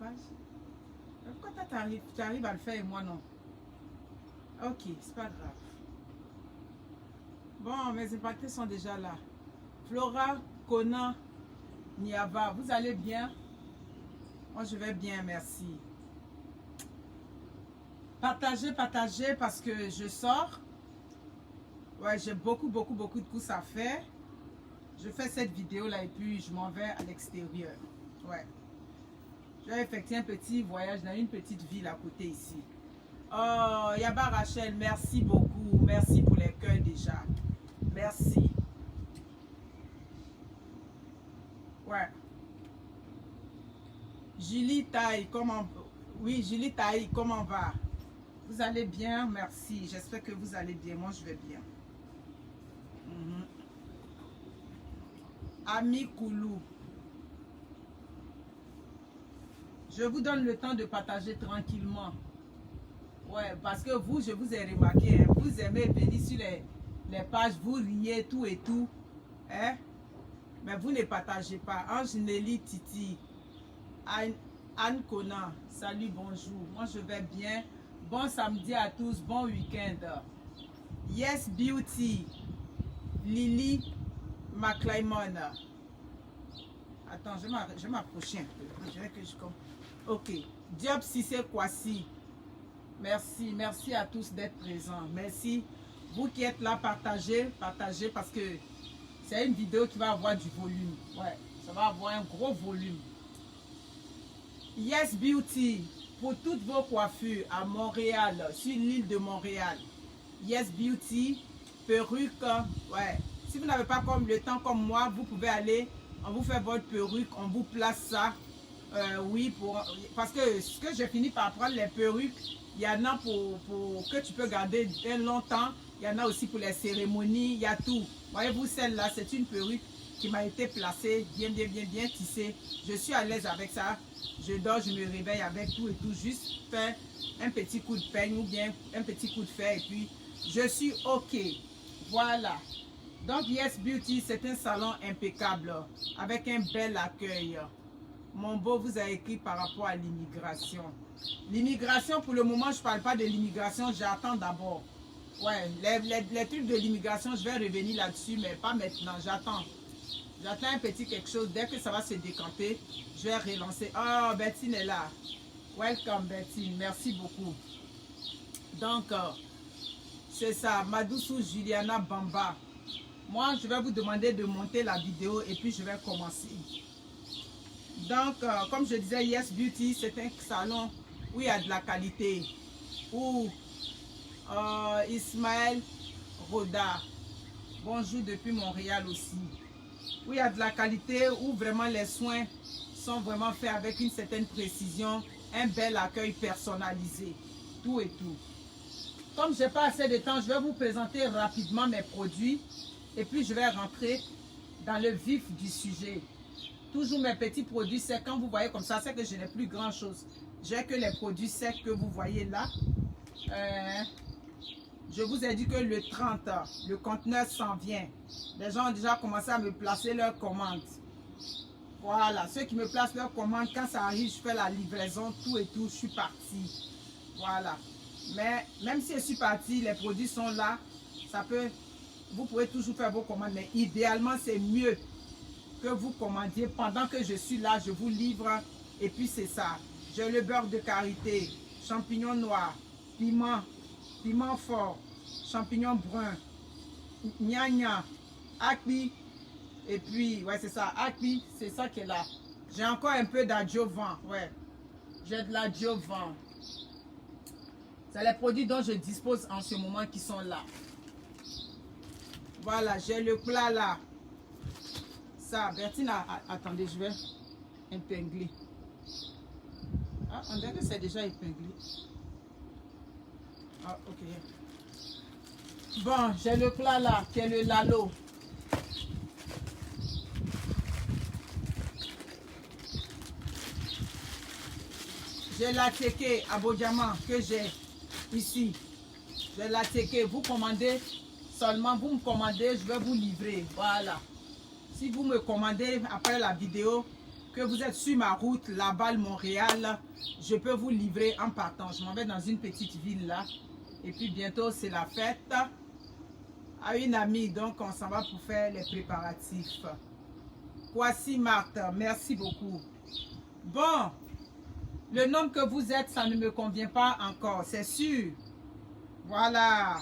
page. Pourquoi toi, tu arrives à le faire et moi non? Ok, c'est pas grave. Bon, mes impactés sont déjà là. Flora, Kona, Niava, vous allez bien? Moi, je vais bien, merci. Partagez, partagez parce que je sors. Ouais, j'ai beaucoup de courses à faire. Je fais cette vidéo là et puis je m'en vais à l'extérieur. Ouais. Je vais effectuer un petit voyage dans une petite ville à côté ici. Oh, Yaba Rachel, merci beaucoup. Merci pour les cœurs déjà. Merci. Ouais. Julie Taille, comment... Oui, Julie Taille, comment va? Vous allez bien? Merci. J'espère que vous allez bien. Moi, je vais bien. Ami Koulou. Je vous donne le temps de partager tranquillement. Ouais, parce que vous, je vous ai remarqué, hein, vous aimez venir sur les pages, vous riez, tout et tout. Hein? Mais vous ne partagez pas. Ange Nelly Titi. Anne Conan. Salut, bonjour. Moi, je vais bien. Bon samedi à tous. Bon week-end. Yes Beauty. Lily McClymon. Attends, je vais m'approcher un peu. On dirait que je comme. Ok. Diop Sissé Kwasi. Merci. Merci à tous d'être présents. Merci. Vous qui êtes là, partagez. Partagez parce que c'est une vidéo qui va avoir du volume. Ouais. Ça va avoir un gros volume. Yes Beauty. Pour toutes vos coiffures à Montréal, sur l'île de Montréal. Yes Beauty. Perruque. Ouais. Si vous n'avez pas comme le temps comme moi, vous pouvez aller. On vous fait votre perruque. On vous place ça. Oui, parce que ce que j'ai fini par prendre les perruques, il y en a pour que tu peux garder bien longtemps. Il y en a aussi pour les cérémonies. Il y a tout. Voyez-vous, celle-là, c'est une perruque qui m'a été placée, bien tissée. Je suis à l'aise avec ça. Je dors, je me réveille avec tout et tout. Juste faire un petit coup de peigne ou bien un petit coup de fer et puis je suis OK. Voilà. Donc, Yes Beauty, c'est un salon impeccable avec un bel accueil. Mon beau vous a écrit par rapport à l'immigration. L'immigration, pour le moment, je ne parle pas de l'immigration, j'attends d'abord. Ouais, les trucs de l'immigration, je vais revenir là-dessus, mais pas maintenant, j'attends. J'attends un petit quelque chose, dès que ça va se décanter, je vais relancer. Oh, Bettine est là. Welcome Bettine, merci beaucoup. Donc, c'est ça, Madoussou Juliana Bamba. Moi, je vais vous demander de monter la vidéo et puis je vais commencer. Donc, comme je disais, Yes Beauty, c'est un salon où il y a de la qualité. Où Ismaël Roda, bonjour depuis Montréal aussi. Où il y a de la qualité, où vraiment les soins sont vraiment faits avec une certaine précision, un bel accueil personnalisé, tout et tout. Comme je n'ai pas assez de temps, je vais vous présenter rapidement mes produits et puis je vais rentrer dans le vif du sujet. Toujours mes petits produits secs, quand vous voyez comme ça, c'est que je n'ai plus grand chose. J'ai que les produits secs que vous voyez là. Je vous ai dit que le 30, le conteneur s'en vient. Les gens ont déjà commencé à me placer leurs commandes. Voilà, ceux qui me placent leurs commandes, quand ça arrive, je fais la livraison, tout et tout, je suis partie. Voilà. Mais même si je suis partie, les produits sont là. Ça peut, vous pouvez toujours faire vos commandes, mais idéalement, c'est mieux que vous commandiez pendant que je suis là, je vous livre et puis c'est ça. J'ai le beurre de karité, champignons noirs, piment fort, champignons bruns, gna akpi et puis ouais c'est ça, akpi, c'est ça qui est là. J'ai encore un peu d'adjuvant, ouais. J'ai de l'adjuvant. C'est les produits dont je dispose en ce moment qui sont là. Voilà, j'ai le plat là. Ça, Bertine, attendez, je vais épingler. Ah, on dirait que c'est déjà épinglé. Ah, ok. Bon, j'ai le plat là, qui est le lalo. J'ai la teke à Bojama que j'ai ici. J'ai la teke. Vous commandez seulement, vous me commandez, je vais vous livrer. Voilà. Si vous me commandez après la vidéo, que vous êtes sur ma route, Laval-Montréal, je peux vous livrer en partant. Je m'en vais dans une petite ville là. Et puis bientôt, c'est la fête à une amie. Donc, on s'en va pour faire les préparatifs. Voici Marthe. Merci beaucoup. Bon, le nom que vous êtes, ça ne me convient pas encore, c'est sûr. Voilà.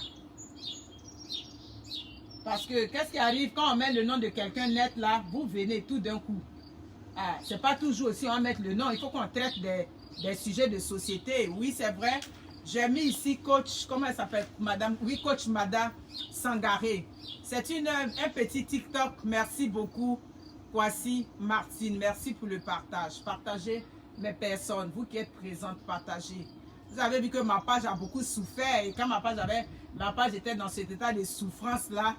Parce que qu'est-ce qui arrive quand on met le nom de quelqu'un net là, vous venez tout d'un coup. Ah, c'est pas toujours aussi on met le nom, il faut qu'on traite des sujets de société. Oui, c'est vrai. J'ai mis ici coach, comment elle s'appelle, madame? Oui, coach Mada Sangaré. C'est un petit TikTok. Merci beaucoup, Kwasi Martine. Merci pour le partage. Partagez mes personnes. Vous qui êtes présentes, partagez. Vous avez vu que ma page a beaucoup souffert. Et quand ma page était dans cet état de souffrance là,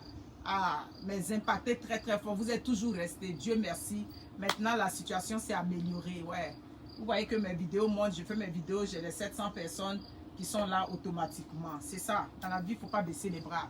mais impacté très très fort. Vous êtes toujours restés. Dieu merci. Maintenant, la situation s'est améliorée. Ouais. Vous voyez que mes vidéos montent. Je fais mes vidéos. J'ai les 700 personnes qui sont là automatiquement. C'est ça. Dans la vie, il ne faut pas baisser les bras.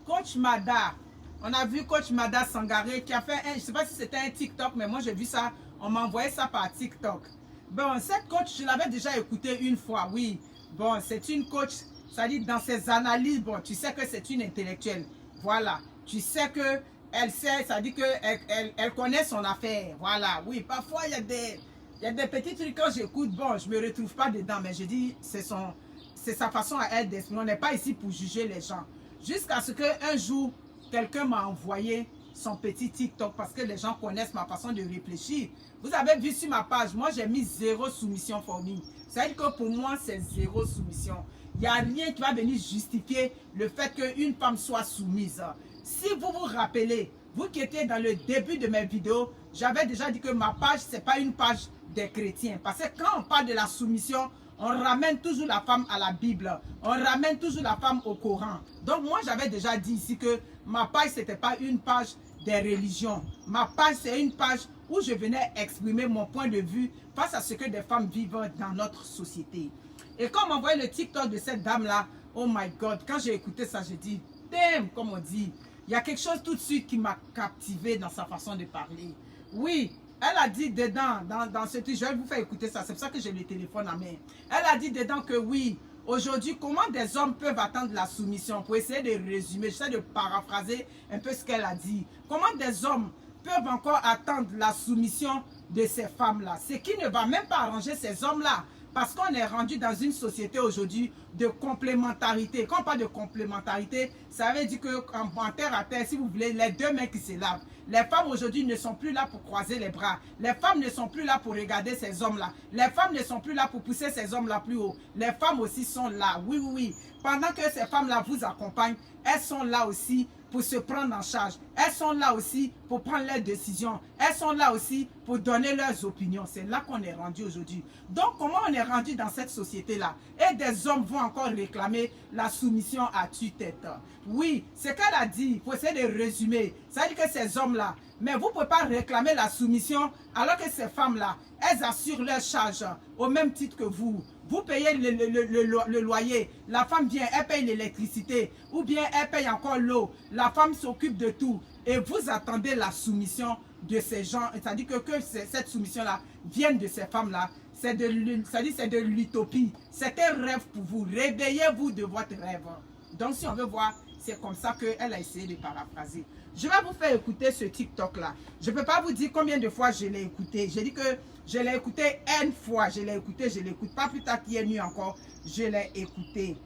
Coach Mada. On a vu Coach Mada Sangaré qui a fait je ne sais pas si c'était un TikTok, mais moi j'ai vu ça. On m'a envoyé ça par TikTok. Bon, cette coach, je l'avais déjà écoutée une fois, oui. Bon, c'est une coach, ça dit dans ses analyses, bon, tu sais que c'est une intellectuelle. Voilà. Tu sais que elle sait, ça dit qu'elle connaît son affaire. Voilà, oui. Parfois, il y a des petits trucs quand j'écoute, bon, je ne me retrouve pas dedans, mais je dis, c'est sa façon à elle d'esprit. On n'est pas ici pour juger les gens. Jusqu'à ce qu'un jour, quelqu'un m'a envoyé son petit TikTok parce que les gens connaissent ma façon de réfléchir. Vous avez vu sur ma page, moi j'ai mis 0 soumission for me. C'est-à-dire que pour moi, c'est 0 soumission. Il n'y a rien qui va venir justifier le fait qu'une femme soit soumise. Si vous vous rappelez, vous qui étiez dans le début de mes vidéos, j'avais déjà dit que ma page, ce n'est pas une page des chrétiens. Parce que quand on parle de la soumission, on ramène toujours la femme à la Bible. On ramène toujours la femme au Coran. Donc moi, j'avais déjà dit ici que ma page, ce n'était pas une page des religions. Ma page, c'est une page où je venais exprimer mon point de vue face à ce que des femmes vivent dans notre société. Et quand on m'envoyait le TikTok de cette dame-là, oh my God, quand j'ai écouté ça, j'ai dit, damn, comme on dit, il y a quelque chose tout de suite qui m'a captivé dans sa façon de parler. Oui, elle a dit dedans, dans ce truc, je vais vous faire écouter ça, c'est pour ça que j'ai le téléphone en main. Elle a dit dedans que oui, aujourd'hui, comment des hommes peuvent attendre la soumission? Pour essayer de résumer, j'essaie de paraphraser un peu ce qu'elle a dit. Comment des hommes peuvent encore attendre la soumission de ces femmes-là? Ce qui ne va même pas arranger ces hommes-là. Parce qu'on est rendu dans une société aujourd'hui de complémentarité. Quand on parle de complémentarité, ça veut dire qu'en terre à terre, si vous voulez, les deux mains qui se lavent. Les femmes aujourd'hui ne sont plus là pour croiser les bras. Les femmes ne sont plus là pour regarder ces hommes-là. Les femmes ne sont plus là pour pousser ces hommes-là plus haut. Les femmes aussi sont là. Oui, oui, oui. Pendant que ces femmes-là vous accompagnent, elles sont là aussi pour se prendre en charge. Elles sont là aussi pour prendre leurs décisions. Elles sont là aussi pour donner leurs opinions. C'est là qu'on est rendu aujourd'hui. Donc, comment on est rendu dans cette société-là? Et des hommes vont encore réclamer la soumission à tue-tête. Oui, ce qu'elle a dit, il faut essayer de résumer. Ça veut dire que ces hommes-là, mais vous ne pouvez pas réclamer la soumission alors que ces femmes-là, elles assurent leurs charges au même titre que vous. Vous payez le loyer, la femme vient, elle paye l'électricité, ou bien elle paye encore l'eau, la femme s'occupe de tout. Et vous attendez la soumission de ces gens, c'est-à-dire que cette soumission-là vienne de ces femmes-là. C'est de l'utopie, c'est un rêve pour vous. Réveillez-vous de votre rêve. Donc si on veut voir, c'est comme ça qu'elle a essayé de paraphraser. Je vais vous faire écouter ce TikTok-là. Je ne peux pas vous dire combien de fois je l'ai écouté. J'ai dit que je l'ai écouté N fois. Je l'ai écouté, je l'écoute pas plus tard qu'hier nuit encore. Je l'ai écouté.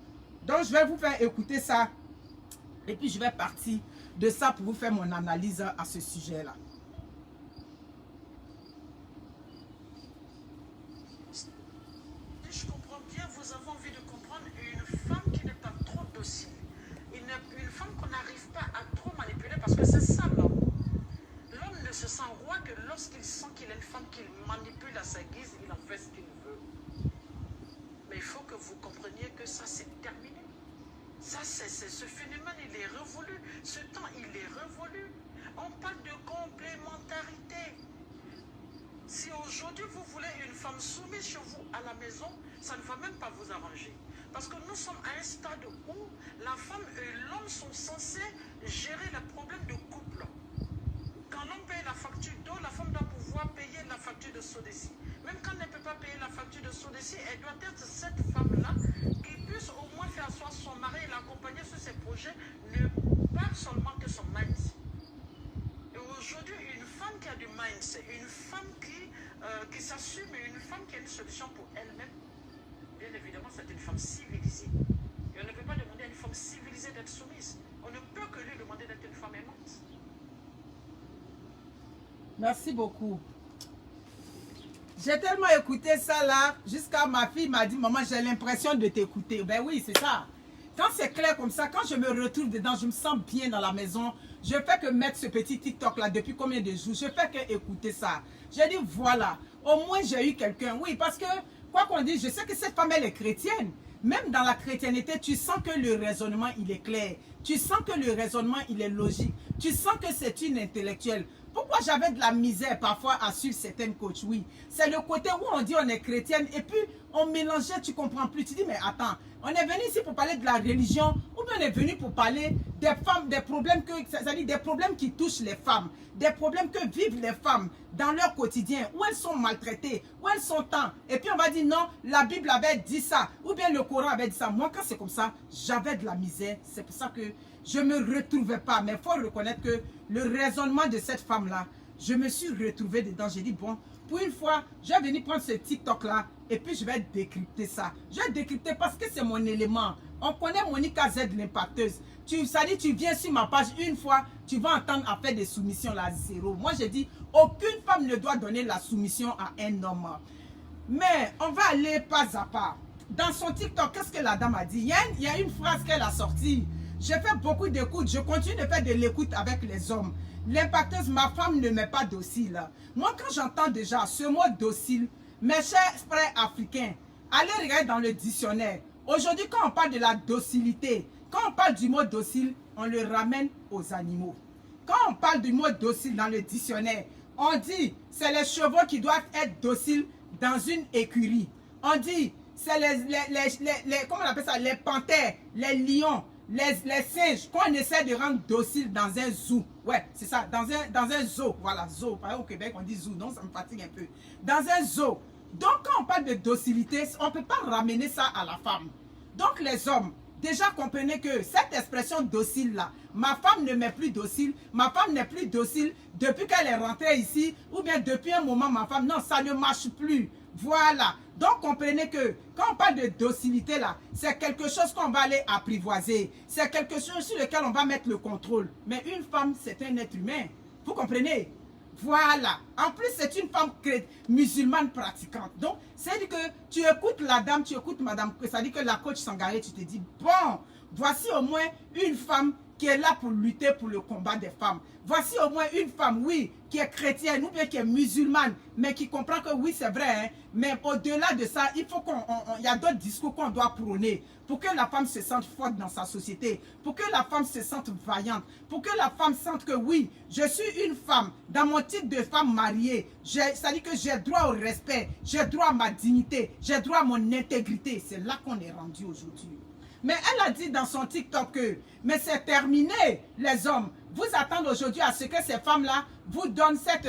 Donc, je vais vous faire écouter ça. Et puis, je vais partir de ça pour vous faire mon analyse à ce sujet-là. Je comprends bien, vous avez envie de comprendre une femme qui n'est pas trop docile. Une femme qu'on n'arrive pas à trop manipuler parce que c'est ça l'homme. L'homme ne se sent roi que lorsqu'il sent qu'il a une femme qu'il manipule à sa guise, il en fait ce qu'il veut. Mais il faut que vous compreniez que ça c'est terminé. Ça c'est ce phénomène, il est révolu. Ce temps, il est révolu. On parle de complémentarité. Si aujourd'hui vous voulez une femme soumise chez vous à la maison, ça ne va même pas vous arranger. Parce que nous sommes à un stade où la femme et l'homme sont censés gérer les problèmes de couple. Quand l'homme paye la facture d'eau, la femme doit pouvoir payer la facture de Sodeci. Même quand elle ne peut pas payer la facture de Sodeci, elle doit être cette femme-là qui puisse au moins faire asseoir son mari et l'accompagner sur ses projets, ne pas seulement que son mind. Et aujourd'hui, une femme qui a du mind, c'est une femme qui s'assume et une femme qui a une solution pour elle-même. Bien évidemment, c'est une femme civilisée. Et on ne peut pas demander à une femme civilisée d'être soumise. On ne peut que lui demander d'être une femme aimante. Merci beaucoup. J'ai tellement écouté ça là, jusqu'à ma fille m'a dit, maman, j'ai l'impression de t'écouter. Ben oui, c'est ça. Quand c'est clair comme ça, quand je me retrouve dedans, je me sens bien dans la maison. Je fais que mettre ce petit TikTok là depuis combien de jours. Je fais que écouter ça. J'ai dit, voilà, au moins j'ai eu quelqu'un. Oui, parce que, quoi qu'on dise, je sais que cette femme, elle est chrétienne. Même dans la chrétienté, tu sens que le raisonnement, il est clair. Tu sens que le raisonnement, il est logique. Tu sens que c'est une intellectuelle. Pourquoi j'avais de la misère parfois à suivre certaines coachs? Oui, c'est le côté où on dit on est chrétienne et puis on mélangeait, tu comprends plus. Tu dis mais attends, on est venu ici pour parler de la religion ou bien on est venu pour parler des femmes, des problèmes c'est-à-dire des problèmes qui touchent les femmes, des problèmes que vivent les femmes dans leur quotidien, où elles sont maltraitées, où elles sont tant. Et puis on va dire non, la Bible avait dit ça ou bien le Coran avait dit ça. Moi quand c'est comme ça, j'avais de la misère. C'est pour ça que je ne me retrouvais pas. Mais il faut reconnaître que le raisonnement de cette femme-là, je me suis retrouvée dedans. J'ai dit, bon, pour une fois, je vais venir prendre ce TikTok-là et puis je vais décrypter ça. Je vais décrypter parce que c'est mon élément. On connaît Monica Z, l'impacteuse. Ça dit, tu viens sur ma page une fois, tu vas entendre à faire des soumissions là, zéro. Moi, j'ai dit, aucune femme ne doit donner la soumission à un homme. Mais on va aller pas à pas. Dans son TikTok, qu'est-ce que la dame a dit? Il y a une phrase qu'elle a sortie. J'ai fait beaucoup d'écoutes. Je continue de faire de l'écoute avec les hommes. L'impacteuse, ma femme ne m'est pas docile. Moi, quand j'entends déjà ce mot docile, mes chers frères africains, allez regarder dans le dictionnaire. Aujourd'hui, quand on parle de la docilité, quand on parle du mot docile, on le ramène aux animaux. Quand on parle du mot docile dans le dictionnaire, on dit c'est les chevaux qui doivent être dociles dans une écurie. On dit c'est comment on appelle ça, les panthères, les lions, les singes qu'on essaie de rendre dociles dans un zoo. Ouais, c'est ça, dans un zoo. Voilà, zoo. Par exemple, au Québec, on dit zoo. Donc, ça me fatigue un peu. Dans un zoo. Donc, quand on parle de docilité, on ne peut pas ramener ça à la femme. Donc, les hommes, déjà comprenez que cette expression docile-là, ma femme ne m'est plus docile, ma femme n'est plus docile depuis qu'elle est rentrée ici, ou bien depuis un moment, ma femme, non, ça ne marche plus. Voilà. Donc, comprenez que quand on parle de docilité, là, c'est quelque chose qu'on va aller apprivoiser. C'est quelque chose sur lequel on va mettre le contrôle. Mais une femme, c'est un être humain. Vous comprenez? Voilà. En plus, c'est une femme musulmane pratiquante. Donc, c'est-à-dire que tu écoutes la dame, tu écoutes madame, c'est-à-dire que la coach Sangaré, tu te dis, bon, voici au moins une femme qui est là pour lutter pour le combat des femmes. Voici au moins une femme, oui, qui est chrétienne ou bien qui est musulmane, mais qui comprend que oui, c'est vrai, hein, mais au-delà de ça, il faut il y a d'autres discours qu'on doit prôner pour que la femme se sente forte dans sa société, pour que la femme se sente vaillante, pour que la femme sente que oui, je suis une femme, dans mon titre de femme mariée, c'est-à-dire que j'ai droit au respect, j'ai droit à ma dignité, j'ai droit à mon intégrité. C'est là qu'on est rendu aujourd'hui. Mais elle a dit dans son TikTok que, mais c'est terminé, les hommes. Vous attendez aujourd'hui à ce que ces femmes-là vous donnent cette,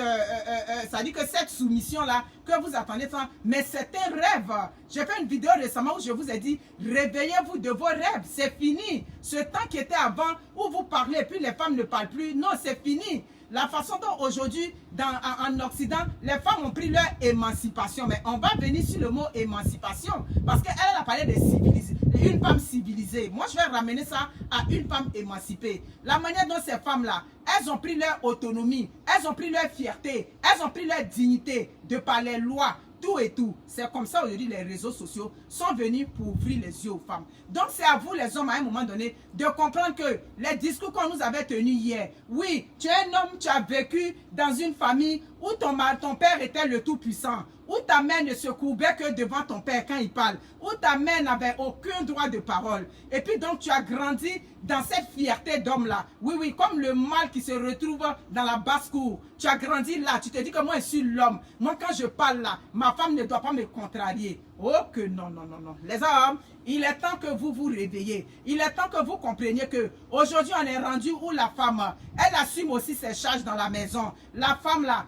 ça dit que cette soumission-là, que vous attendez, mais c'est un rêve. J'ai fait une vidéo récemment où je vous ai dit, réveillez-vous de vos rêves, c'est fini. Ce temps qui était avant, où vous parlez, et puis les femmes ne parlent plus, non, c'est fini. La façon dont aujourd'hui, en Occident, les femmes ont pris leur émancipation. Mais on va venir sur le mot émancipation. Parce qu'elle a parlé de civilisée, une femme civilisée. Moi, je vais ramener ça à une femme émancipée. La manière dont ces femmes-là, elles ont pris leur autonomie, elles ont pris leur fierté, elles ont pris leur dignité de par les lois. Tout et tout. C'est comme ça aujourd'hui les réseaux sociaux sont venus pour ouvrir les yeux aux femmes. Donc c'est à vous les hommes à un moment donné de comprendre que les discours qu'on nous avait tenus hier, oui, tu es un homme, tu as vécu dans une famille où ton père était le tout-puissant, où ta mère ne se courbait que devant ton père quand il parle, où ta mère n'avait aucun droit de parole. Et puis donc tu as grandi dans cette fierté d'homme-là. Oui, oui, comme le mâle qui se retrouve dans la basse-cour. Tu as grandi là, tu te dis que moi je suis l'homme. Moi quand je parle là, ma femme ne doit pas me contrarier. Oh que non, non, non, non. Les hommes, il est temps que vous vous réveillez. Il est temps que vous compreniez que aujourd'hui on est rendu où la femme, elle assume aussi ses charges dans la maison. La femme là,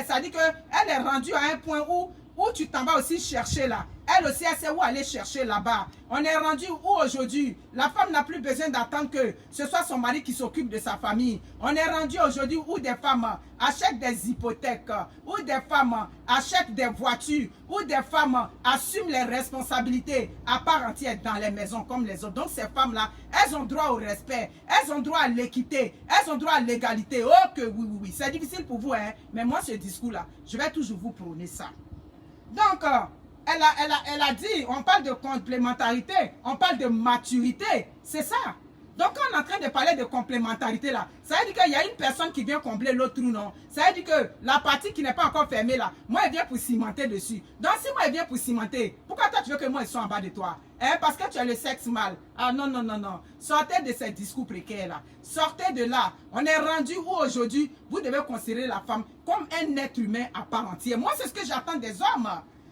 ça dit que elle est rendue à un point où tu t'en vas aussi chercher là. Elle aussi, elle sait où aller chercher là-bas. On est rendu où aujourd'hui? La femme n'a plus besoin d'attendre que ce soit son mari qui s'occupe de sa famille. On est rendu aujourd'hui où des femmes achètent des hypothèques, où des femmes achètent des voitures, où des femmes assument les responsabilités à part entière dans les maisons comme les autres. Donc ces femmes-là, elles ont droit au respect, elles ont droit à l'équité, elles ont droit à l'égalité. Oh que oui, oui, oui. C'est difficile pour vous, hein? Mais moi, ce discours-là, je vais toujours vous prôner ça. Donc, elle a dit, on parle de complémentarité, on parle de maturité, c'est ça. Donc, quand on est en train de parler de complémentarité là, ça veut dire qu'il y a une personne qui vient combler l'autre trou, non? Ça veut dire que la partie qui n'est pas encore fermée là, moi, elle vient pour cimenter dessus. Donc, si moi, elle vient pour cimenter, pourquoi toi, tu veux que moi, elle soit en bas de toi? Hein? Parce que tu as le sexe mâle. Ah non, non, non, non. Sortez de ces discours précaires là. Sortez de là. On est rendu où aujourd'hui, vous devez considérer la femme comme un être humain à part entière. Moi, c'est ce que j'attends des hommes.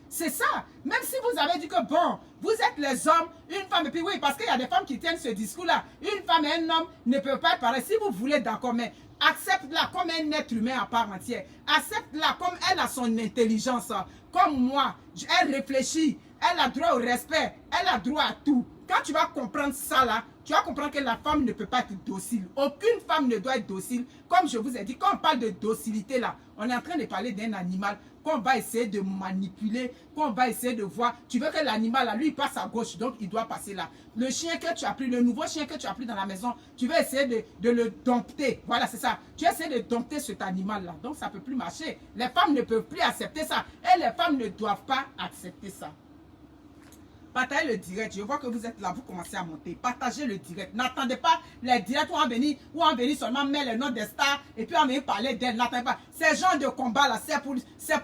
C'est ça. Même si vous avez dit que bon, vous êtes les hommes, une femme, et puis oui, parce qu'il y a des femmes qui tiennent ce discours-là. Une femme et un homme ne peuvent pas être pareils. Si vous voulez, d'accord, mais accepte-la comme un être humain à part entière. Accepte-la comme elle a son intelligence. Comme moi, elle réfléchit, elle a droit au respect, elle a droit à tout. Quand tu vas comprendre ça là, tu vas comprendre que la femme ne peut pas être docile. Aucune femme ne doit être docile. Comme je vous ai dit, quand on parle de docilité là, on est en train de parler d'un animal qu'on va essayer de manipuler, qu'on va essayer de voir. Tu veux que l'animal, là, lui, il passe à gauche, donc il doit passer là. Le chien que tu as pris, le nouveau chien que tu as pris dans la maison, tu veux essayer de le dompter. Voilà, c'est ça. Tu essaies de dompter cet animal-là. Donc, ça ne peut plus marcher. Les femmes ne peuvent plus accepter ça. Et les femmes ne doivent pas accepter ça. Partagez le direct. Je vois que vous êtes là, vous commencez à monter. Partagez le direct. N'attendez pas les directs où on venir seulement mettre les noms des stars et puis on venir parler d'elles. N'attendez pas. Ces genres de combat là, c'est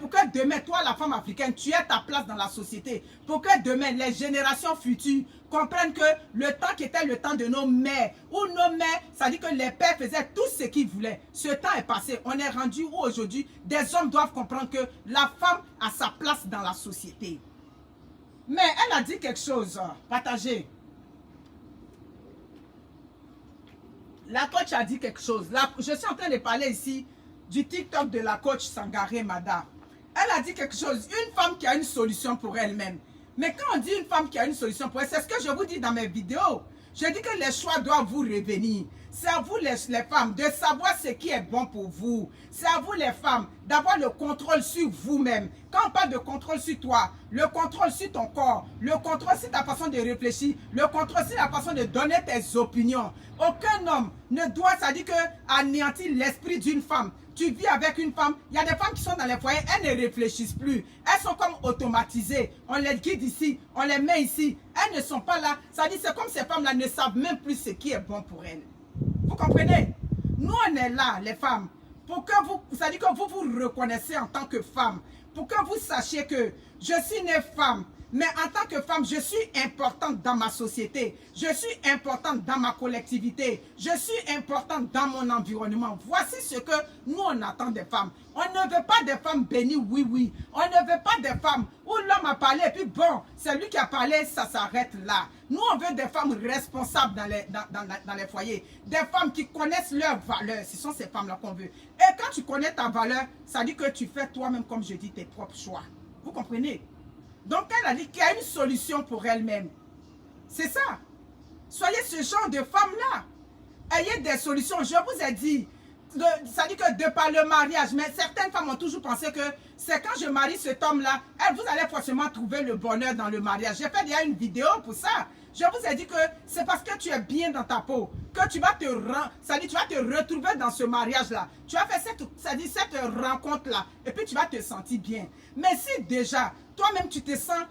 pour que demain, toi, la femme africaine, tu aies ta place dans la société. Pour que demain, les générations futures comprennent que le temps qui était le temps de nos mères, où nos mères, ça dit que les pères faisaient tout ce qu'ils voulaient. Ce temps est passé. On est rendu où aujourd'hui, des hommes doivent comprendre que la femme a sa place dans la société. Mais elle a dit quelque chose. Partagez. La coach a dit quelque chose. Je suis en train de parler ici du TikTok de la coach Sangaré Mada. Elle a dit quelque chose. Une femme qui a une solution pour elle-même. Mais quand on dit une femme qui a une solution pour elle, c'est ce que je vous dis dans mes vidéos. Je dis que les choix doivent vous revenir. C'est à vous les femmes de savoir ce qui est bon pour vous. C'est à vous les femmes d'avoir le contrôle sur vous-même. Quand on parle de contrôle sur toi, le contrôle sur ton corps, le contrôle sur ta façon de réfléchir, le contrôle sur la façon de donner tes opinions. Aucun homme ne doit, ça dit que, anéantir l'esprit d'une femme. Tu vis avec une femme, il y a des femmes qui sont dans les foyers, elles ne réfléchissent plus. Elles sont comme automatisées. On les guide ici, on les met ici. Elles ne sont pas là. Ça dit, c'est comme ces femmes-là ne savent même plus ce qui est bon pour elles. Vous comprenez? Nous, on est là, les femmes, pour que vous, ça dit que vous vous reconnaissez en tant que femme, pour que vous sachiez que je suis née femme, mais en tant que femme, je suis importante dans ma société, je suis importante dans ma collectivité, je suis importante dans mon environnement. Voici ce que nous, on attend des femmes. On ne veut pas des femmes bénies, oui, oui. On ne veut pas des femmes où l'homme a parlé et puis bon, c'est lui qui a parlé, ça s'arrête là. Nous, on veut des femmes responsables dans les foyers. Des femmes qui connaissent leurs valeurs. Ce sont ces femmes-là qu'on veut. Et quand tu connais ta valeur, ça dit que tu fais toi-même, comme je dis, tes propres choix. Vous comprenez? Donc, elle a dit qu'il y a une solution pour elle-même. C'est ça. Soyez ce genre de femme-là. Ayez des solutions. Je vous ai dit, ça dit que de par le mariage, mais certaines femmes ont toujours pensé que c'est quand je marie cet homme-là, vous allez forcément trouver le bonheur dans le mariage. J'ai fait déjà une vidéo pour ça. Je vous ai dit que c'est parce que tu es bien dans ta peau que tu vas tu vas te retrouver dans ce mariage-là. Tu as fait cette rencontre-là et puis tu vas te sentir bien. Mais si déjà, toi-même tu te sens,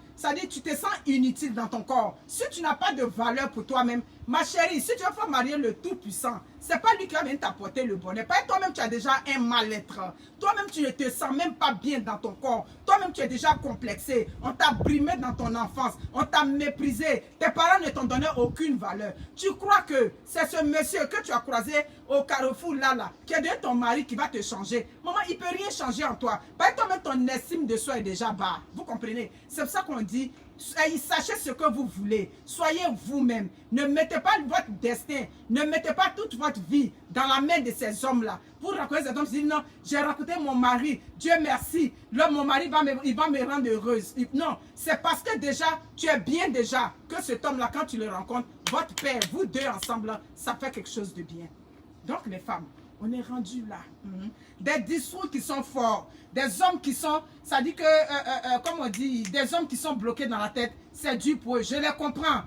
tu te sens inutile dans ton corps, si tu n'as pas de valeur pour toi-même, ma chérie, si tu vas faire marier le Tout-Puissant, c'est pas lui qui va venir t'apporter le bonheur. Pas toi-même tu as déjà un mal-être. Toi-même tu ne te sens même pas bien dans ton corps. Toi-même tu es déjà complexé. On t'a brimé dans ton enfance. On t'a méprisé. Tes parents ne t'ont donné aucune valeur. Tu crois que c'est ce monsieur que tu as croisé au carrefour là, qui est de ton mari qui va te changer. Maman, il ne peut rien changer en toi. Parce que toi-même, ton estime de soi est déjà bas. Vous comprenez? C'est pour ça qu'on dit, sachez ce que vous voulez. Soyez vous-même. Ne mettez pas votre destin, ne mettez pas toute votre vie dans la main de ces hommes-là. Pour rencontrer cet homme, se dire non, j'ai rencontré mon mari, Dieu merci, là mon mari il va me rendre heureuse. Non, c'est parce que déjà, tu es bien déjà que cet homme-là, quand tu le rencontres, votre père, vous deux ensemble, ça fait quelque chose de bien. Donc les femmes, on est rendu là. Des discours qui sont forts, des hommes qui sont, ça dit que, comme on dit, des hommes qui sont bloqués dans la tête, c'est dur pour eux. Je les comprends.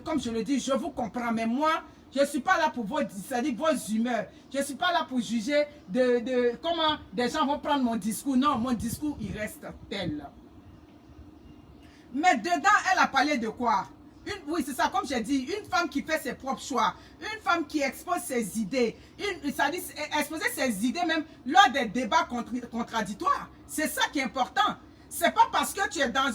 Comme je le dis, je vous comprends. Mais moi, je ne suis pas là pour vos humeurs. Je ne suis pas là pour juger de comment des gens vont prendre mon discours. Non, mon discours, il reste tel. Mais dedans, elle a parlé de quoi? Oui, c'est ça, comme j'ai dit, une femme qui fait ses propres choix, une femme qui expose ses idées, ça dit exposer ses idées même lors des débats contradictoires. C'est ça qui est important. C'est pas parce que tu es dans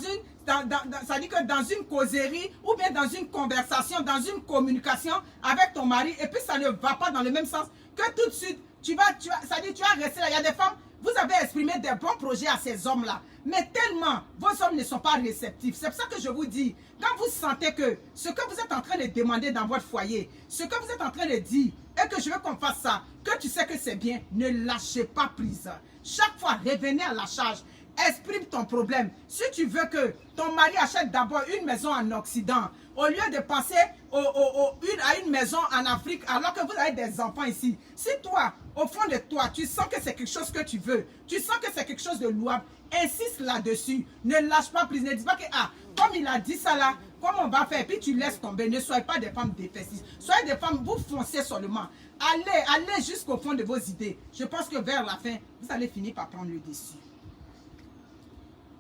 ça dit que dans une causerie ou bien dans une conversation, dans une communication avec ton mari et puis ça ne va pas dans le même sens que tout de suite, ça dit tu vas rester là. Il y a des femmes, vous avez exprimé des bons projets à ces hommes-là, mais tellement vos hommes ne sont pas réceptifs. C'est pour ça que je vous dis, quand vous sentez que ce que vous êtes en train de demander dans votre foyer, ce que vous êtes en train de dire, et que je veux qu'on fasse ça, que tu sais que c'est bien, ne lâchez pas prise. Chaque fois, revenez à la charge. Exprime ton problème. Si tu veux que ton mari achète d'abord une maison en Occident, au lieu de penser à une maison en Afrique, alors que vous avez des enfants ici, si toi, au fond de toi, tu sens que c'est quelque chose que tu veux, tu sens que c'est quelque chose de louable, insiste là-dessus. Ne lâche pas prise. Ne dis pas que, ah, comme il a dit ça là, comment on va faire? Puis tu laisses tomber. Ne soyez pas des femmes défaitistes. Soyez des femmes, vous foncez seulement. Allez jusqu'au fond de vos idées. Je pense que vers la fin, vous allez finir par prendre le dessus.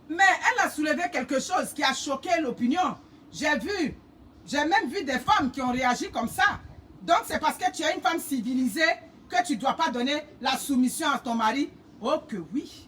Mais elle a soulevé quelque chose qui a choqué l'opinion. J'ai même vu des femmes qui ont réagi comme ça. Donc c'est parce que tu es une femme civilisée que tu ne dois pas donner la soumission à ton mari. Oh que oui.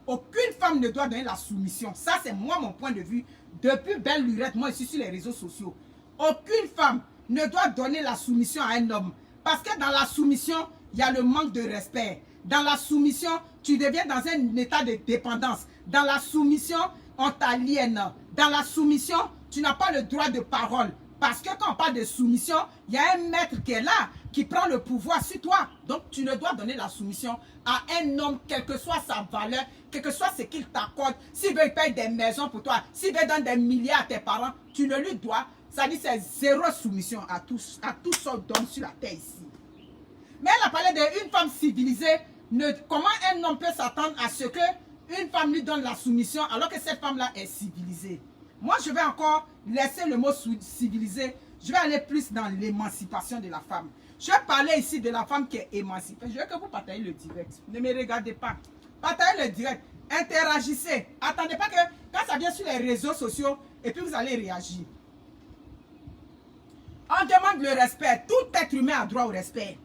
Aucune femme ne doit donner la soumission. Ça c'est moi mon point de vue. Depuis belle lurette, moi ici sur les réseaux sociaux. Aucune femme ne doit donner la soumission à un homme. Parce que dans la soumission, il y a le manque de respect. Dans la soumission, tu deviens dans un état de dépendance. Dans la soumission, on t'aliène. Dans la soumission, tu n'as pas le droit de parole. Parce que quand on parle de soumission, il y a un maître qui est là, qui prend le pouvoir sur toi. Donc, tu ne dois donner la soumission à un homme, quelle que soit sa valeur, quel que soit ce qu'il t'accorde. S'il veut payer des maisons pour toi, s'il veut donner des milliards à tes parents, tu ne lui dois. Ça dit c'est zéro soumission à tous sortes d'hommes sur la terre ici. Mais elle a parlé d'une femme civilisée. Comment un homme peut s'attendre à ce qu'une femme lui donne la soumission alors que cette femme-là est civilisée? Moi, je vais encore laisser le mot civilisé. Je vais aller plus dans l'émancipation de la femme. Je vais parler ici de la femme qui est émancipée. Je veux que vous partagez le direct. Ne me regardez pas. Partagez le direct. Interagissez. Attendez pas que quand ça vient sur les réseaux sociaux et puis vous allez réagir. On demande le respect. Tout être humain a droit au respect.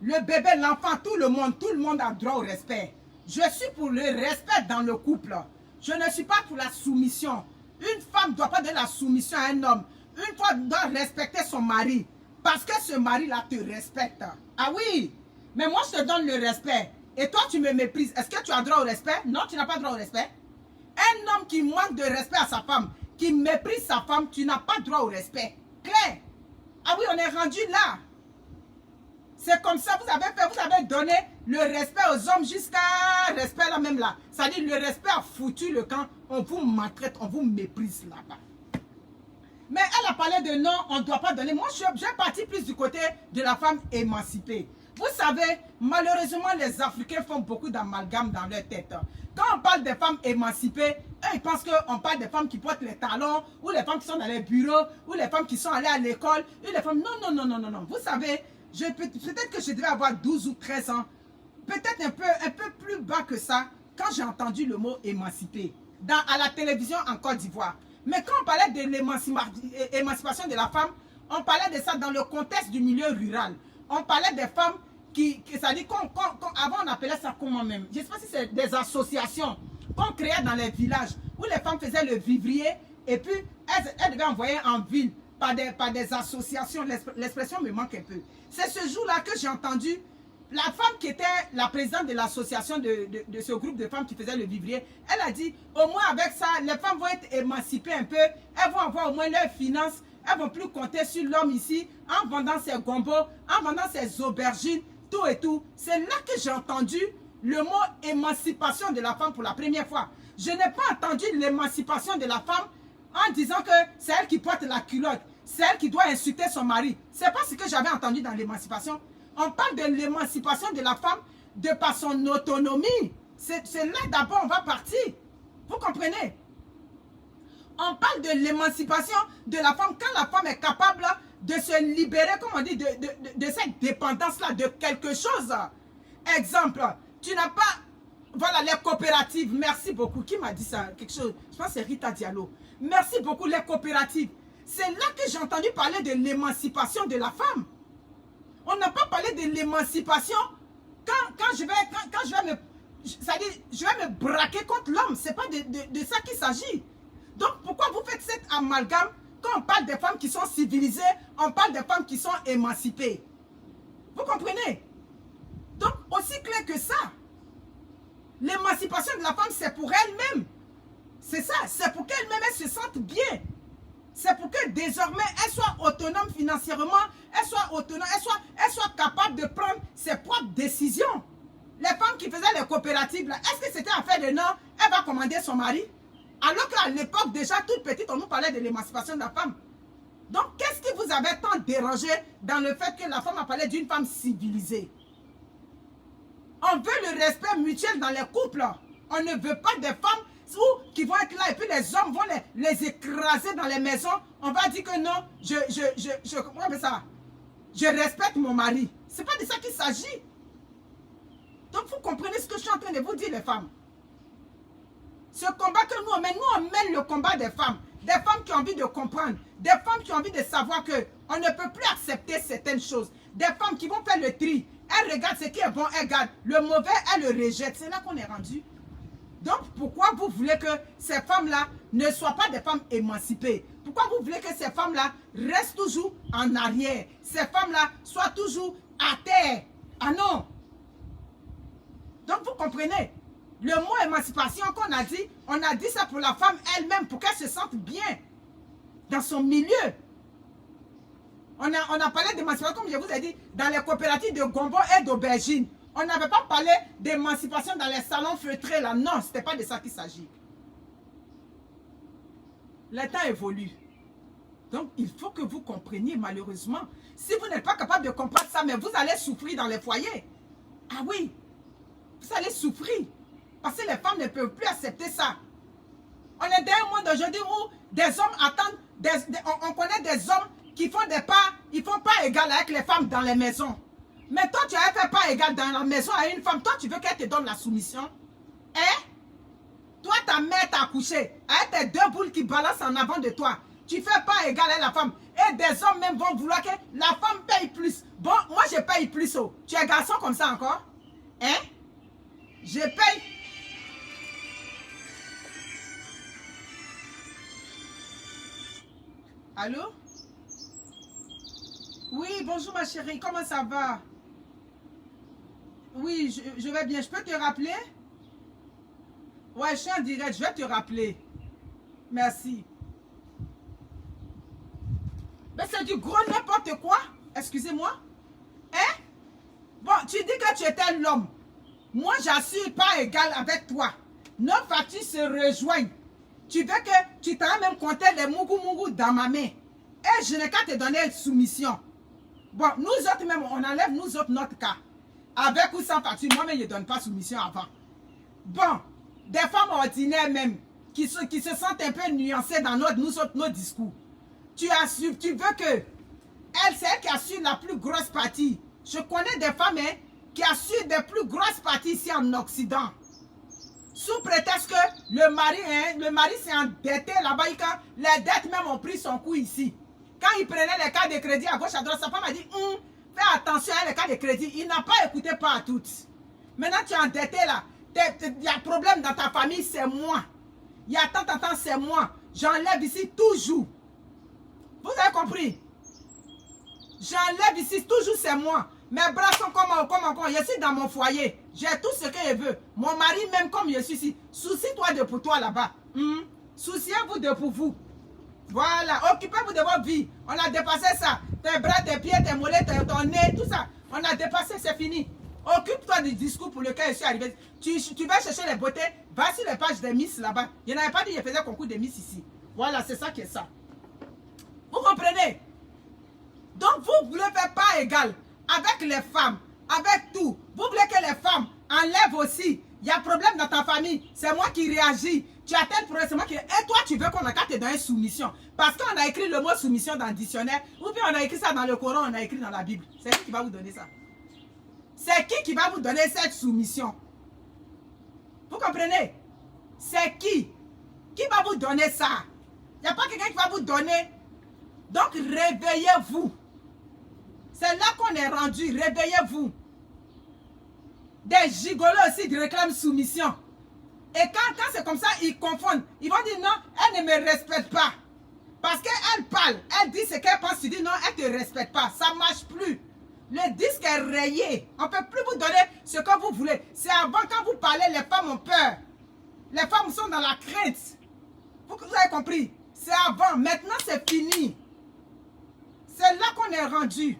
Le bébé, l'enfant, tout le monde a droit au respect. Je suis pour le respect dans le couple. Je ne suis pas pour la soumission. Une femme ne doit pas donner la soumission à un homme. Une femme doit respecter son mari. Parce que ce mari-là te respecte. Ah oui, mais moi je te donne le respect. Et toi tu me méprises. Est-ce que tu as droit au respect? Non, tu n'as pas droit au respect. Un homme qui manque de respect à sa femme, qui méprise sa femme, tu n'as pas droit au respect. Claire? Ah oui, on est rendu là. C'est comme ça, vous avez donné le respect aux hommes jusqu'à respect là même là. C'est-à-dire le respect a foutu le camp, on vous maltraite, on vous méprise là-bas. Mais elle a parlé de non, on ne doit pas donner. Moi, j'ai parti plus du côté de la femme émancipée. Vous savez, malheureusement, les Africains font beaucoup d'amalgame dans leur tête. Quand on parle des femmes émancipées, eux, ils pensent qu'on parle des femmes qui portent les talons, ou les femmes qui sont dans les bureaux, ou les femmes qui sont allées à l'école, ou les femmes... Non. Vous savez, peut-être que je devais avoir 12 ou 13 ans, peut-être un peu plus bas que ça, quand j'ai entendu le mot émancipé, à la télévision en Côte d'Ivoire. Mais quand on parlait de l'émancipation de la femme, on parlait de ça dans le contexte du milieu rural. On parlait des femmes ça dit avant on appelait ça comment même. Je ne sais pas si c'est des associations qu'on créait dans les villages où les femmes faisaient le vivrier et puis elles devaient envoyer en ville par des associations. L'expression me manque un peu. C'est ce jour-là que j'ai entendu la femme qui était la présidente de l'association de ce groupe de femmes qui faisait le vivrier. Elle a dit, au moins avec ça, les femmes vont être émancipées un peu. Elles vont avoir au moins leurs finances. Elles ne vont plus compter sur l'homme ici en vendant ses gombos, en vendant ses aubergines, tout et tout. C'est là que j'ai entendu le mot émancipation de la femme pour la première fois. Je n'ai pas entendu l'émancipation de la femme en disant que c'est elle qui porte la culotte, c'est elle qui doit insulter son mari. Ce n'est pas ce que j'avais entendu dans l'émancipation. On parle de l'émancipation de la femme de par son autonomie. C'est là d'abord on va partir. Vous comprenez? On parle de l'émancipation de la femme quand la femme est capable de se libérer, comme on dit, de cette dépendance-là, de quelque chose. Exemple, tu n'as pas... Voilà, les coopératives. Merci beaucoup. Qui m'a dit ça? Quelque chose. Je pense que c'est Rita Diallo. Merci beaucoup, les coopératives. C'est là que j'ai entendu parler de l'émancipation de la femme. On n'a pas parlé de l'émancipation quand je vais me braquer contre l'homme. Ce n'est pas de ça qu'il s'agit. Donc, pourquoi vous faites cet amalgame? Quand on parle des femmes qui sont civilisées, on parle des femmes qui sont émancipées. Vous comprenez? Donc, aussi clair que ça. L'émancipation de la femme, c'est pour elle-même. C'est ça, c'est pour qu'elle-même se sente bien. C'est pour que désormais, elle soit autonome financièrement, elle soit autonome, elle soit capable de prendre ses propres décisions. Les femmes qui faisaient les coopératives, est-ce que c'était affaire de non, elle va commander son mari? Alors qu'à l'époque, déjà toute petite, on nous parlait de l'émancipation de la femme. Donc, qu'est-ce qui vous avait tant dérangé dans le fait que la femme a parlé d'une femme civilisée? On veut le respect mutuel dans les couples. On ne veut pas des femmes qui vont être là et puis les hommes vont les écraser dans les maisons. On va dire que non, je respecte mon mari. Ce n'est pas de ça qu'il s'agit. Donc, vous comprenez ce que je suis en train de vous dire, les femmes. Ce combat que nous on mène le combat des femmes qui ont envie de comprendre, des femmes qui ont envie de savoir qu'on ne peut plus accepter certaines choses, des femmes qui vont faire le tri, elles regardent ce qui est bon, elles gardent, le mauvais, elles le rejettent. C'est là qu'on est rendu. Donc, pourquoi vous voulez que ces femmes-là ne soient pas des femmes émancipées? Pourquoi vous voulez que ces femmes-là restent toujours en arrière? Ces femmes-là soient toujours à terre? Ah non! Donc, vous comprenez? Le mot émancipation qu'on a dit, on a dit ça pour la femme elle-même, pour qu'elle se sente bien dans son milieu. On a parlé d'émancipation, comme je vous ai dit, dans les coopératives de gombo et d'aubergines. On n'avait pas parlé d'émancipation dans les salons feutrés là. Non, ce n'était pas de ça qu'il s'agit. Le temps évolue. Donc, il faut que vous compreniez, malheureusement. Si vous n'êtes pas capable de comprendre ça, mais vous allez souffrir dans les foyers. Ah oui, vous allez souffrir. Parce que les femmes ne peuvent plus accepter ça. On est dans un monde aujourd'hui où des hommes attendent, on connaît des hommes qui font des pas, ils ne font pas égal avec les femmes dans les maisons. Mais toi, tu as fait pas égal dans la maison à une femme. Toi, tu veux qu'elle te donne la soumission? Hein? Toi, ta mère t'a accouché avec tes deux boules qui balancent en avant de toi. Tu fais pas égal à la femme. Et des hommes même vont vouloir que la femme paye plus. Bon, moi, je paye plus. Oh. Tu es garçon comme ça encore? Hein? Je paye. Allô? Oui, bonjour ma chérie, comment ça va? Oui, je vais bien. Je peux te rappeler? Ouais, je suis en direct, je vais te rappeler. Merci. Mais c'est du gros n'importe quoi. Excusez-moi. Hein? Bon, tu dis que tu étais l'homme. Moi, j'assure pas égal avec toi. Nos factures se rejoignent. Tu veux que tu t'as même compté les mougou dans ma main. Et je n'ai qu'à te donner une soumission. Bon, nous autres même, on enlève nous autres notre cas. Avec ou sans facture, moi-même, je ne donne pas soumission avant. Bon, des femmes ordinaires même, qui se sentent un peu nuancées dans nos discours. Tu veux que elle, c'est elle qui assure la plus grosse partie. Je connais des femmes qui assurent des plus grosses parties ici en Occident. Sous prétexte que le mari s'est endetté là-bas, les dettes même ont pris son coup ici. Quand il prenait les cartes de crédit à gauche, à droite, sa femme a dit, fais attention à les cartes de crédit. Il n'a pas écouté pas à toutes. Maintenant, tu es endetté là. Il y a problème dans ta famille, c'est moi. Il y a tant, c'est moi. J'enlève ici toujours. Vous avez compris? J'enlève ici, toujours c'est moi. Mes bras sont comme je suis dans mon foyer. J'ai tout ce que je veux. Mon mari, même comme je suis ici. Soucie-toi de pour toi là-bas. Souciez-vous de pour vous. Voilà. Occupez-vous de votre vie. On a dépassé ça. Tes bras, tes pieds, tes mollets, ton nez, tout ça. On a dépassé, c'est fini. Occupe-toi du discours pour lequel je suis arrivé. Tu vas chercher les beautés. Va sur les pages des Miss là-bas. Il n'y en avait pas dit que je faisais concours de Miss ici. Voilà, c'est ça qui est ça. Vous comprenez? Donc vous voulez faire pas égal avec les femmes, avec tout. Vous voulez que les femmes enlèvent aussi. Il y a un problème dans ta famille. C'est moi qui réagis. Tu as tel problème, c'est moi qui... Et toi, tu veux qu'on a qu'à te donner soumission. Parce qu'on a écrit le mot soumission dans le dictionnaire. Ou bien on a écrit ça dans le Coran, on a écrit dans la Bible. C'est qui va vous donner ça? C'est qui va vous donner cette soumission? Vous comprenez? C'est qui? Qui va vous donner ça? Il n'y a pas quelqu'un qui va vous donner. Donc réveillez-vous. C'est là qu'on est rendu. Réveillez-vous. Des gigolos aussi qui réclament soumission. Et quand c'est comme ça, ils confondent. Ils vont dire non, elle ne me respecte pas. Parce qu'elle parle, elle dit ce qu'elle pense, tu dis non, elle ne te respecte pas. Ça ne marche plus. Le disque est rayé. On ne peut plus vous donner ce que vous voulez. C'est avant, quand vous parlez, les femmes ont peur. Les femmes sont dans la crainte. Vous avez compris? C'est avant. Maintenant, c'est fini. C'est là qu'on est rendu.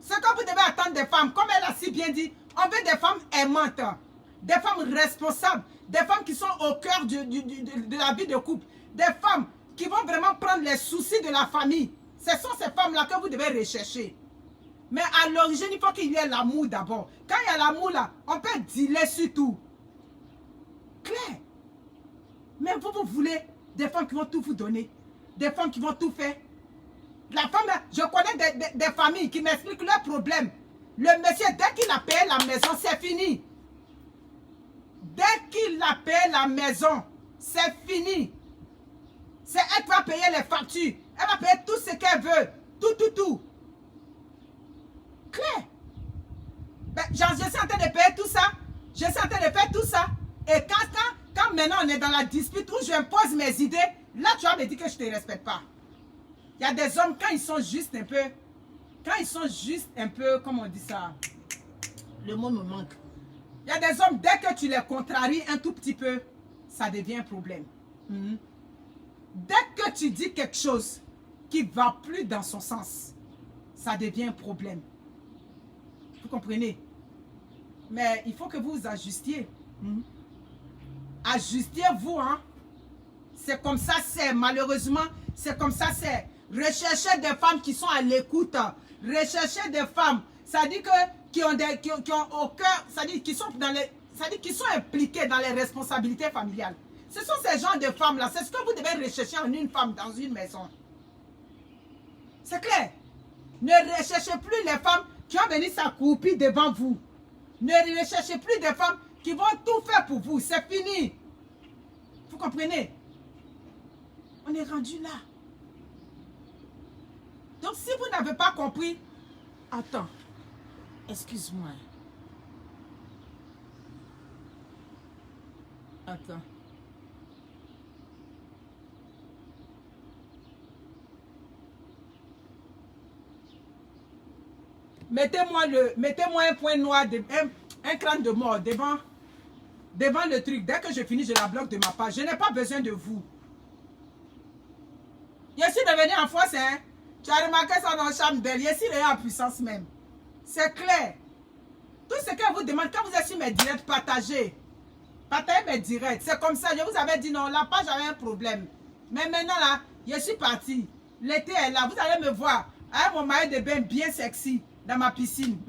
Ce que vous devez attendre des femmes, comme elle a si bien dit, on veut des femmes aimantes, des femmes responsables, des femmes qui sont au cœur de la vie de couple, des femmes qui vont vraiment prendre les soucis de la famille. Ce sont ces femmes-là que vous devez rechercher. Mais à l'origine, il faut qu'il y ait l'amour d'abord. Quand il y a l'amour là, on peut dealer sur tout. Claire. Mais vous voulez des femmes qui vont tout vous donner, des femmes qui vont tout faire. La femme, je connais des familles qui m'expliquent leurs problèmes. Le monsieur, dès qu'il a payé la maison, c'est fini. Dès qu'il a payé la maison, c'est fini. C'est elle qui va payer les factures. Elle va payer tout ce qu'elle veut. Tout. Claire. Ben, je suis en train de payer tout ça. Je suis en train de faire tout ça. Et quand maintenant on est dans la dispute où je impose mes idées, là tu vas me dire que je ne te respecte pas. Il y a des hommes, quand ils sont juste un peu, comment on dit ça? Le mot me manque. Il y a des hommes, dès que tu les contraries un tout petit peu, ça devient un problème. Dès que tu dis quelque chose qui ne va plus dans son sens, ça devient un problème. Vous comprenez? Mais il faut que vous vous ajustiez. Ajustez-vous, hein? C'est comme ça, c'est malheureusement, c'est comme ça, c'est. Recherchez des femmes qui sont à l'écoute. Recherchez des femmes, ça dit que qui ont au cœur, ça dit qui sont qui sont impliquées dans les responsabilités familiales. Ce sont ces genres de femmes là. C'est ce que vous devez rechercher en une femme dans une maison. C'est clair. Ne recherchez plus les femmes qui vont venir s'accroupir devant vous. Ne recherchez plus des femmes qui vont tout faire pour vous. C'est fini. Vous comprenez? On est rendu là. Donc, si vous n'avez pas compris, attends, excuse-moi. Attends. Mettez-moi un point noir, un crâne de mort devant le truc. Dès que je finis, je la bloque de ma page. Je n'ai pas besoin de vous. Je suis devenu en France, hein. Tu as remarqué ça dans le chambre belle. Je suis en puissance même. C'est clair. Tout ce que vous demande, quand vous êtes sur mes directs, partagez. Partagez mes directs. C'est comme ça. Je vous avais dit non, la page avait un problème. Mais maintenant là, je suis parti. L'été est là. Vous allez me voir avec mon maillot de bain bien sexy dans ma piscine.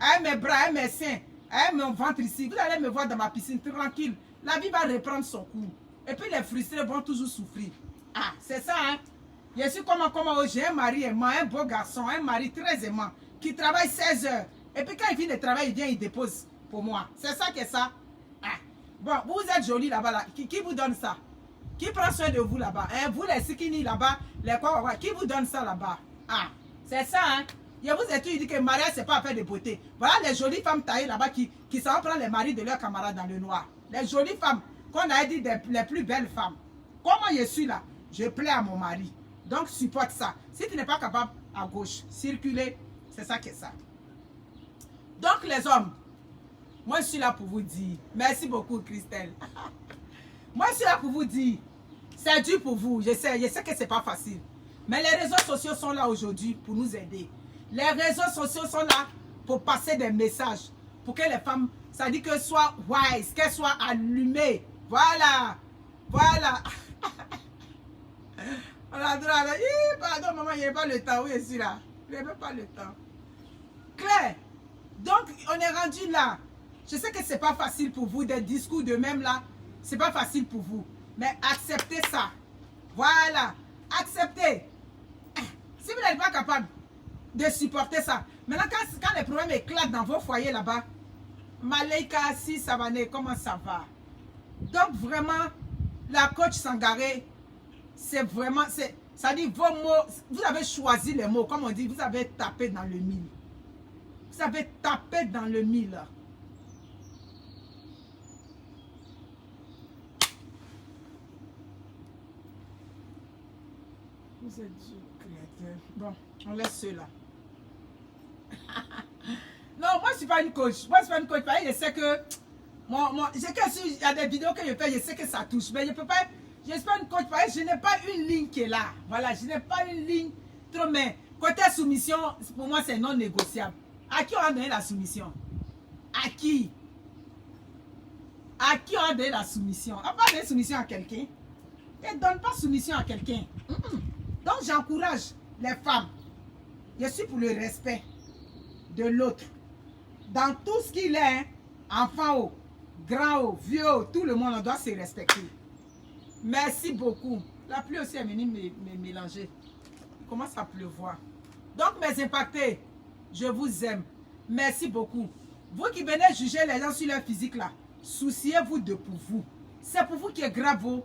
Avec mes bras, avec mes seins, avec mon ventre ici. Vous allez me voir dans ma piscine tranquille. La vie va reprendre son cours. Et puis les frustrés vont toujours souffrir. Ah, c'est ça, hein? Je suis comme j'ai un mari aimant, un beau garçon, un mari très aimant, qui travaille 16 heures. Et puis quand il vient de travail, il vient, il dépose pour moi. C'est ça que ça. Ah. Bon, vous êtes jolis là-bas. Là. Qui vous donne ça? Qui prend soin de vous là-bas? Hein? Vous les skinny là-bas, les quoi, qui vous donne ça là-bas? Ah, c'est ça, hein? Je vous ai dit que le mariage, c'est pas affaire de beauté. Voilà les jolies femmes taillées là-bas qui s'en prennent les maris de leurs camarades dans le noir. Les jolies femmes, qu'on a dit les plus belles femmes. Comment je suis là? Je plais à mon mari. Donc, supporte ça. Si tu n'es pas capable, à gauche, circuler, c'est ça qui est ça. Donc, les hommes, moi, je suis là pour vous dire, merci beaucoup, Christelle. Moi, je suis là pour vous dire, c'est dur pour vous, je sais que c'est pas facile. Mais les réseaux sociaux sont là aujourd'hui pour nous aider. Les réseaux sociaux sont là pour passer des messages, pour que les femmes, ça dit qu'elles soient wise, qu'elles soient allumées. Voilà, voilà. Pardon, maman, il n'y a pas le temps. Oui, je suis là. Il n'y a pas le temps. Claire, donc on est rendu là. Je sais que c'est pas facile pour vous, des discours de même là. C'est pas facile pour vous. Mais acceptez ça. Voilà. Acceptez. Si vous n'êtes pas capable de supporter ça. Maintenant, quand les problèmes éclatent dans vos foyers là-bas, Malaika, si ça va, comment ça va? Donc vraiment, la coach Sangaré, c'est vraiment, ça dit vos mots, vous avez choisi les mots, comme on dit, vous avez tapé dans le mille. Vous avez tapé dans le mille. Vous êtes Dieu créateur. Bon, on laisse ceux-là. Non, moi je ne suis pas une coach. Moi je ne suis pas une coach. Je sais que il y a des vidéos que je fais, je sais que ça touche. Mais je ne peux pas. Je ne suis pas une coach. Je n'ai pas une ligne qui est là. Voilà, je n'ai pas une ligne trop. Mais côté soumission, pour moi c'est non négociable. À qui on a donné la soumission? À qui? À qui on a donné la soumission? On n'a pas donné soumission à quelqu'un. Et ne donne pas soumission à quelqu'un. Donc j'encourage les femmes. Je suis pour le respect de l'autre. Dans tout ce qu'il est, enfant haut, grand haut, vieux haut, tout le monde, on doit se respecter. Merci beaucoup. La pluie aussi est venue me mélanger. Il commence à pleuvoir. Donc mes impactés, je vous aime. Merci beaucoup. Vous qui venez juger les gens sur leur physique là, souciez-vous de pour vous. C'est pour vous qui est grave.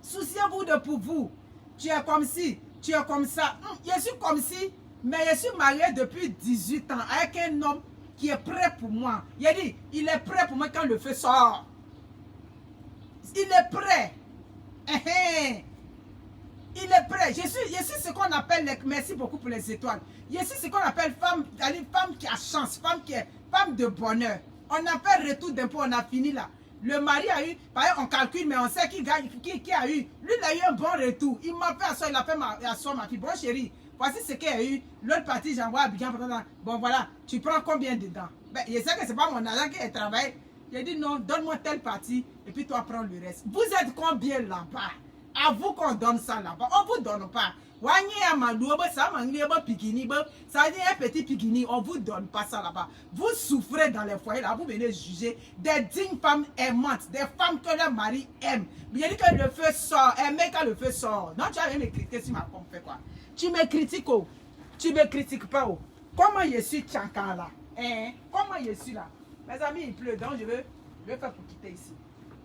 Souciez-vous de pour vous. Tu es comme ci, tu es comme ça. Je suis comme ci, mais je suis mariée depuis 18 ans avec un homme qui est prêt pour moi. Il a dit, il est prêt pour moi quand le feu sort. Il est prêt. Il est prêt. Je suis ce qu'on appelle, merci beaucoup pour les étoiles. Je suis ce qu'on appelle femme qui a chance, femme de bonheur. On a fait retour d'impôt, on a fini là. Le mari a eu, par exemple, on calcule, mais on sait qui gagne, qui a eu. Lui, il a eu un bon retour. Il m'a fait asseoir, il a fait asseoir ma fille. Bon chérie, voici ce qu'il a eu. L'autre partie, j'envoie à Abidjan. Bon voilà, tu prends combien dedans? Ben, je sais que ce n'est pas mon argent qui est travaillé. J'ai dit non, donne-moi telle partie et puis toi prends le reste. Vous êtes combien là-bas? À vous qu'on donne ça là-bas. On ne vous donne pas. Ça veut dire un petit pikini, on ne vous donne pas ça là-bas. Vous souffrez dans les foyers là, vous venez juger des dignes femmes aimantes, des femmes que leur mari aime. Mais il dit que le feu sort, aimer quand le feu sort. Non, tu vas venir me critiquer sur ma pomme, fait quoi? Tu me critiques, oh. Tu ne me critiques pas, oh. Comment je suis tchankan là? Comment je suis là? Mes amis, il pleut, donc je veux faire pour quitter ici.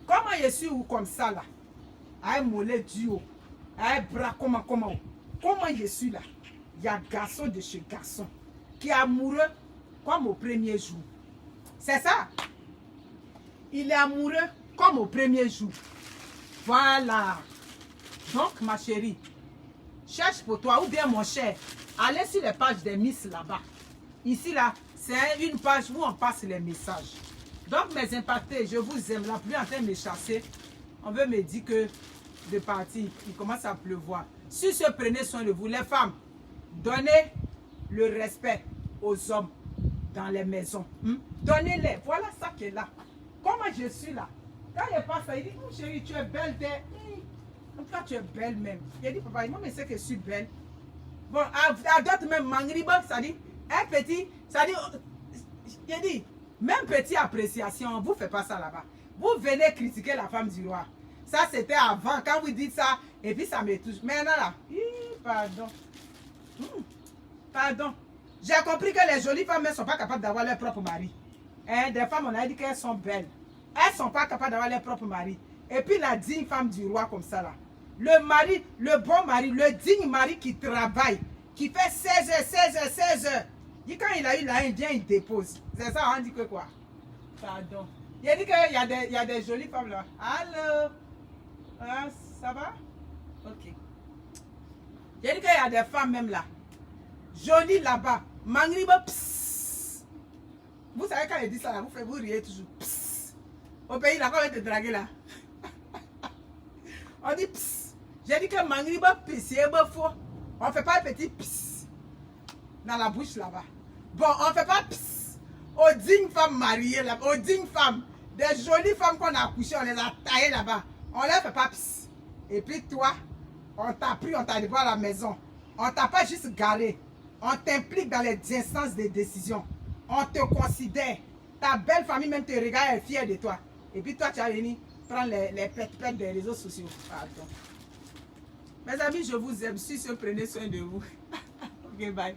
Comment je suis ou comme ça là? Un mollet du haut, un bras comment je suis là? Il y a un garçon de chez garçon qui est amoureux comme au premier jour. C'est ça. Il est amoureux comme au premier jour. Voilà. Donc ma chérie, cherche pour toi ou bien mon cher, allez sur les pages des Miss là-bas. Ici là, c'est une page où on passe les messages. Donc mes impactés, je vous aime. La pluie est en train de me chasser. On veut me dire que de partir, il commence à pleuvoir. Si se prenez soin de vous, les femmes, donnez le respect aux hommes dans les maisons. Donnez-les. Voilà ça qui est là. Comment je suis là? Quand il passe, il dit, oh, chérie, tu es belle. En tout cas, tu es belle même. Il dit, papa, moi, je sais que je suis belle. Bon, à d'autres même, mangriba, ça dit, un petit, ça dit, il dit, même petite appréciation, on ne vous fait pas ça là-bas. Vous venez critiquer la femme du roi. Ça, c'était avant, quand vous dites ça, et puis ça me touche. Maintenant là, pardon. Pardon. J'ai compris que les jolies femmes ne sont pas capables d'avoir leur propre mari. Des femmes, on a dit qu'elles sont belles. Elles ne sont pas capables d'avoir leur propre mari. Et puis la digne femme du roi comme ça là. Le mari, le bon mari, le digne mari qui travaille, qui fait 16 heures. Et quand il a eu là, il vient, il dépose. C'est ça, on dit que quoi? Pardon. Il a dit qu'il y a des jolies femmes là. Allô? Ça va? Ok. J'ai dit qu'il y a des femmes même là. Jolies là-bas. Mangriba, psst. Vous savez quand elle dit ça là, vous riez toujours. Psst. Au pays là, quand on va te draguer là. On dit psst. J'ai dit que Mangriba, psst, c'est faux. On ne fait pas un petit psst dans la bouche là-bas. Bon, on ne fait pas psst aux dignes femmes mariées là-bas, aux dignes femmes. Des jolies femmes qu'on a accouchées, on les a taillées là-bas. On ne leur fait pas psst. Et puis toi, on t'a pris, on t'a livré à la maison. On t'a pas juste garé. On t'implique dans les instances de décision. On te considère. Ta belle famille même te regarde, elle est fière de toi. Et puis toi, tu as venu prendre les pètes des réseaux sociaux. Pardon. Mes amis, je vous aime. Si vous prenez soin de vous. Ok, bye.